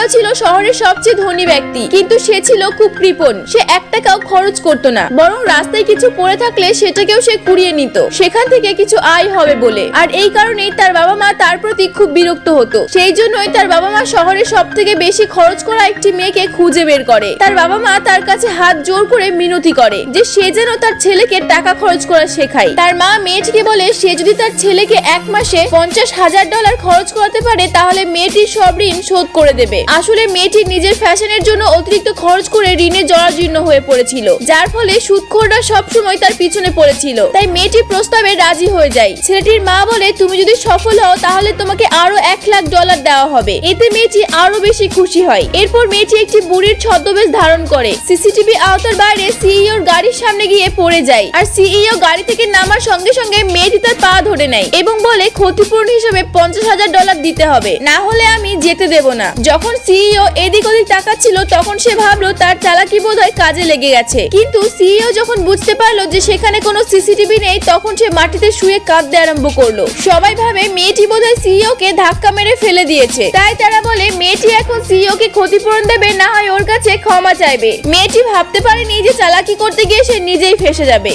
CEO ছিল শহরের সবচেয়ে ধনী ব্যক্তি, কিন্তু সে ছিল খুব কৃপণ। সে 1 টাকাও খরচ করতো না, বরং রাস্তায় কিছু পড়ে থাকলে সেটাকেও সে কুড়িয়ে নিত, সেখান থেকে কিছু আয় হবে বলে। আর এই কারণেই তার বাবা মা তার প্রতি খুব বিরক্ত হতো। সেই জন্যই তার বাবা মা শহরে সবথেকে বেশি খরচ করা একটি মেয়েকে খুঁজে বের করে। তার বাবা মা তার কাছে হাত জোর করে মিনতি করে যে সে যেন তার ছেলেকে টাকা খরচ করা শেখায়। তার মা মেয়েটিকে বলে সে যদি তার ছেলেকে 1 মাসে $50,000 খরচ করাতে পারে তাহলে মেয়েটির সব ঋণ শোধ করে দেবে। আসলে মেয়েটি নিজের ফ্যাশনের জন্য অতিরিক্ত খরচ করে ঋণে জরাজীর্ণ হয়ে পড়েছিল, যার ফলে সুদখোররা সবসময় তার পিছনে পড়েছিল। তাই মেয়েটি প্রস্তাবে রাজি হয়ে যায়। ছেলেটির মা বলে তুমি যদি সফল হও তাহলে তোমাকে আরো $1,00,000 দেওয়া হবে। এতে মেয়েটি আরো বেশি খুশি হয়। এরপর মেয়েটি একটি বুড়ির ছদ্মবেশ ধারণ করে সিসিটিভি আওতার বাইরে সিইওর গাড়ির সামনে গিয়ে পড়ে যায়। আর সিইও গাড়ি থেকে নামার সঙ্গে সঙ্গে মেয়েটি তার পা ধরে নেয় এবং বলে ক্ষতিপূরণ হিসেবে $50,000 দিতে হবে, না হলে আমি যেতে দেব না। যখন সিইও এদিক ওদিক তাকাচ্ছিল তখন সে ভাবলো তার চালাকি বোধহয় কাজে লেগে গেছে। কিন্তু সিইও যখন বুঝতে পারলো যে সেখানে কোনো সিসিটিভি নেই তখন সে মাটিতে শুয়ে কাঁদতে আরম্ভ করলো। সবাই ভাবে মেয়েটি বোধহয় সিইও কে ধাক্কা মেরে ফেলে দিয়েছে, তাই তারা বলে মেয়েটি এখন সিইও কে ক্ষতিপূরণ দেবে, না হয় ওর কাছে ক্ষমা চাইবে। মেয়েটি ভাবতে পারেনি যে চালাকি করতে গিয়ে সে নিজেই ফেঁসে যাবে।